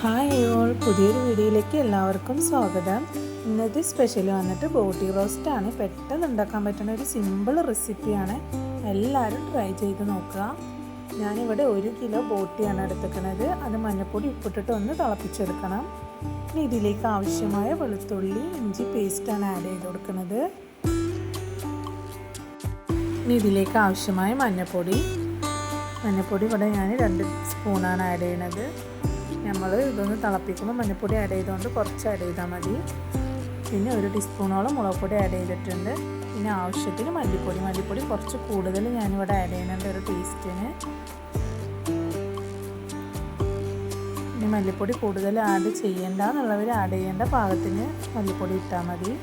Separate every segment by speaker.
Speaker 1: Hi all, പുതിയൊരു വീഡിയോയിലേക്ക് എല്ലാവർക്കും സ്വാഗതം. ഇന്നത്തെ സ്പെഷ്യൽ വന്നിട്ട് ബോട്ടി റോസ്റ്റാണ്. പെട്ടെന്ന് ഉണ്ടാക്കാൻ പറ്റുന്ന ഒരു സിമ്പിൾ റെസിപ്പിയാണ്. എല്ലാവരും ട്രൈ ചെയ്ത് നോക്കുക. ഞാനിവിടെ 1 കിലോ ബോട്ടിയാണ് എടുത്തിരിക്കുന്നത്. അത് മഞ്ഞൾപ്പൊടി ഉപ്പിട്ടിട്ട് ഒന്ന് തിളപ്പിച്ചെടുക്കണം. ഇനി ഇതിലേക്ക് ആവശ്യമായ വെളുത്തുള്ളി ഇഞ്ചി പേസ്റ്റാണ് ആഡ് ചെയ്ത് കൊടുക്കുന്നത്. ഇനി ഇതിലേക്ക് ആവശ്യമായ മഞ്ഞൾപ്പൊടി ഇവിടെ ഞാൻ 2 സ്പൂണാണ് ആഡ് ചെയ്യുന്നത്. നമ്മൾ ഇതൊന്ന് തിളപ്പിക്കുമ്പോൾ മഞ്ഞൾപ്പൊടി ആഡ് ചെയ്തുകൊണ്ട് കുറച്ച് ആഡ് ചെയ്താൽ മതി. പിന്നെ 1 ടീസ്പൂണോളം മുളക് പൊടി ആഡ് ചെയ്തിട്ടുണ്ട്. പിന്നെ ആവശ്യത്തിന് മല്ലിപ്പൊടി കുറച്ച് കൂടുതൽ ഞാനിവിടെ ആഡ് ചെയ്യുന്നുണ്ട് ഒരു ടേസ്റ്റിന്. ഇനി മല്ലിപ്പൊടി കൂടുതൽ ആഡ് ചെയ്യേണ്ട എന്നുള്ളവർ ആഡ് ചെയ്യേണ്ട പാകത്തിന് മല്ലിപ്പൊടി ഇട്ടാൽ മതി.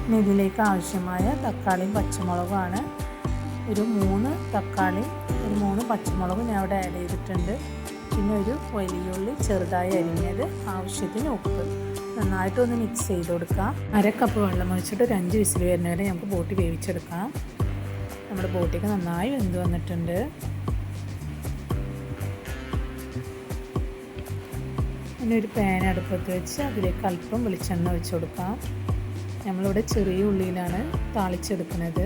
Speaker 1: ഇനി ഇതിലേക്ക് ആവശ്യമായ തക്കാളിയും പച്ചമുളകുമാണ്. ഒരു 3 തക്കാളി 3 പച്ചമുളകും ഞാൻ ഇവിടെ ആഡ് ചെയ്തിട്ടുണ്ട്. പിന്നെ ഒരു വലിയ ഉള്ളി ചെറുതായി അരിഞ്ഞത്, ആവശ്യത്തിന് ഉപ്പ്. നന്നായിട്ടൊന്ന് മിക്സ് ചെയ്ത് കൊടുക്കാം. 1/2 കപ്പ് വെള്ളം ഒഴിച്ചിട്ട് ഒരു 5 വിസിൽ വരുന്നവരെ നമുക്ക് ബോട്ടി വേവിച്ചെടുക്കാം. നമ്മുടെ ബോട്ടിക്ക് നന്നായി വെന്ത് വന്നിട്ടുണ്ട്. പിന്നെ ഒരു പാൻ അടുപ്പത്ത് വെച്ച് അതിലേക്ക് അല്പം വെളിച്ചെണ്ണ ഒഴിച്ച് കൊടുക്കാം. നമ്മളിവിടെ ചെറിയ ഉള്ളിയിലാണ് താളിച്ചെടുക്കുന്നത്.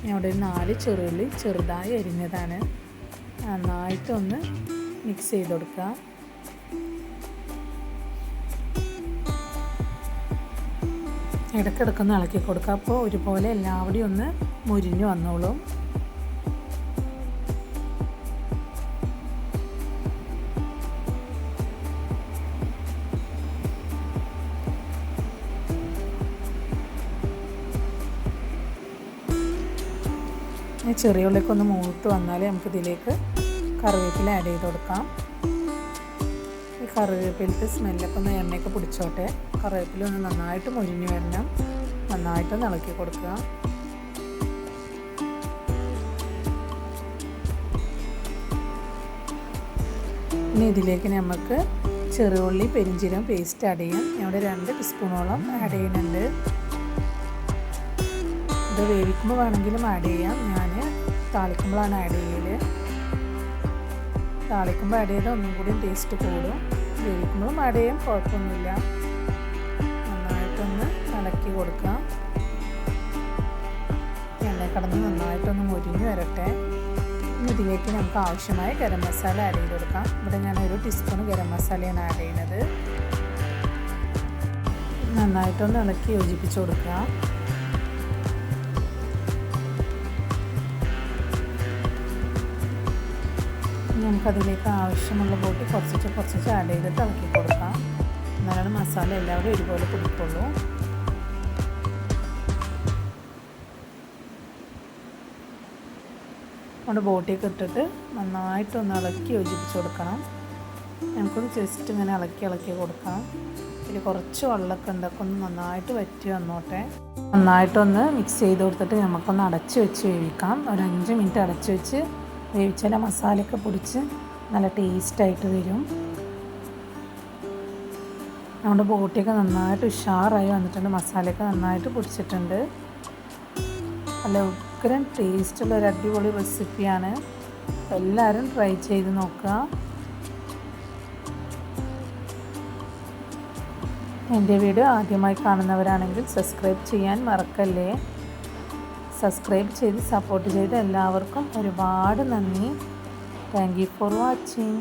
Speaker 1: ഞാൻ ഇവിടെ 4 ചെറുള്ളി ചെറുതായി അരിഞ്ഞതാണ്. നന്നായിട്ടൊന്ന് മിക്സ് ചെയ്ത് കൊടുക്കുക. ഇടയ്ക്കിടയ്ക്കൊന്ന് ഇളക്കി കൊടുക്കുക. അപ്പോൾ ഒരുപോലെ എല്ലാവരും ഒന്ന് മുരിഞ്ഞു വന്നോളും. ചെറിയ ഉള്ളിലേക്ക് ഒന്ന് മൂത്ത് വന്നാൽ നമുക്കിതിലേക്ക് കറിവേപ്പില ആഡ് ചെയ്ത് കൊടുക്കാം. ഈ കറിവേപ്പിലത്തെ സ്മെല്ലൊക്കെ ഒന്ന് എണ്ണയൊക്കെ പിടിച്ചോട്ടെ. കറിവേപ്പില ഒന്ന് നന്നായിട്ട് മുരിഞ്ഞ് വരണം. നന്നായിട്ടൊന്ന് ഇളക്കി കൊടുക്കുക. ഇനി ഇതിലേക്ക് നമുക്ക് ചെറിയുള്ളി പെരിഞ്ചീരകം പേസ്റ്റ് ആഡ് ചെയ്യാം. ഇവിടെ 2 ടീസ്പൂണോളം ആഡ് ചെയ്യുന്നുണ്ട്. ഇത് വേവിക്കുമ്പോൾ വേണമെങ്കിലും ആഡ് ചെയ്യാം. ഞാൻ താളിക്കുമ്പോഴാണ് ആഡ് ചെയ്യല്. താളിക്കുമ്പോൾ ആഡ് ചെയ്താൽ ഒന്നും കൂടി ടേസ്റ്റ് കൂടും. വേവിക്കുമ്പോഴും ആഡ് ചെയ്യാം, കുഴപ്പമൊന്നുമില്ല. നന്നായിട്ടൊന്ന് ഇളക്കി കൊടുക്കാം. എണ്ണ കടന്ന് നന്നായിട്ടൊന്ന് മുരിഞ്ഞ് വരട്ടെ. ഇനി ഇതിലേക്ക് നമുക്ക് ആവശ്യമായ ഗരം മസാല ആഡ് ചെയ്ത് കൊടുക്കാം. ഇവിടെ ഞാൻ 1 ടീസ്പൂൺ ഗരം മസാലയാണ് ആഡ് ചെയ്യുന്നത്. നന്നായിട്ടൊന്ന് ഇളക്കി യോജിപ്പിച്ച് കൊടുക്കുക. നമുക്കതിലേക്ക് ആവശ്യമുള്ള ബോട്ടി കുറച്ച് ആഡ് ചെയ്തിട്ട് ഇളക്കി കൊടുക്കാം. എന്നാലാണ് മസാല എല്ലാവരും ഒരുപോലെ പിടിക്കുള്ളൂ. നമ്മുടെ ബോട്ടിയൊക്കെ ഇട്ടിട്ട് നന്നായിട്ടൊന്ന് ഇളക്കി യോജിപ്പിച്ച് കൊടുക്കണം. നമുക്കൊന്ന് ജസ്റ്റ് ഇങ്ങനെ ഇളക്കി കൊടുക്കാം. ഇതിൽ കുറച്ച് വെള്ളമൊക്കെ ഉണ്ടാക്കി ഒന്ന് നന്നായിട്ട് വറ്റി വന്നോട്ടെ. നന്നായിട്ടൊന്ന് മിക്സ് ചെയ്ത് കൊടുത്തിട്ട് നമുക്കൊന്ന് അടച്ച് വെച്ച് വേവിക്കാം. ഒരു 5 മിനിറ്റ് അടച്ച് വെച്ച് വേവിച്ചാൽ മസാലയൊക്കെ പൊടിച്ച് നല്ല ടേസ്റ്റായിട്ട് വരും. നമ്മുടെ ബോട്ടിയൊക്കെ നന്നായിട്ട് ഉഷാറായി വന്നിട്ടുണ്ട്. മസാലയൊക്കെ നന്നായിട്ട് പൊടിച്ചിട്ടുണ്ട്. നല്ല ഉഗ്രൻ ടേസ്റ്റുള്ള ഒരു അടിപൊളി റെസിപ്പിയാണ്. എല്ലാവരും ട്രൈ ചെയ്ത് നോക്കുക. എൻ്റെ വീഡിയോ ആദ്യമായി കാണുന്നവരാണെങ്കിൽ സബ്സ്ക്രൈബ് ചെയ്യാൻ മറക്കല്ലേ. സബ്സ്ക്രൈബ് ചെയ്ത് സപ്പോർട്ട് ചെയ്ത എല്ലാവർക്കും ഒരുപാട് നന്ദി. Thank you for watching.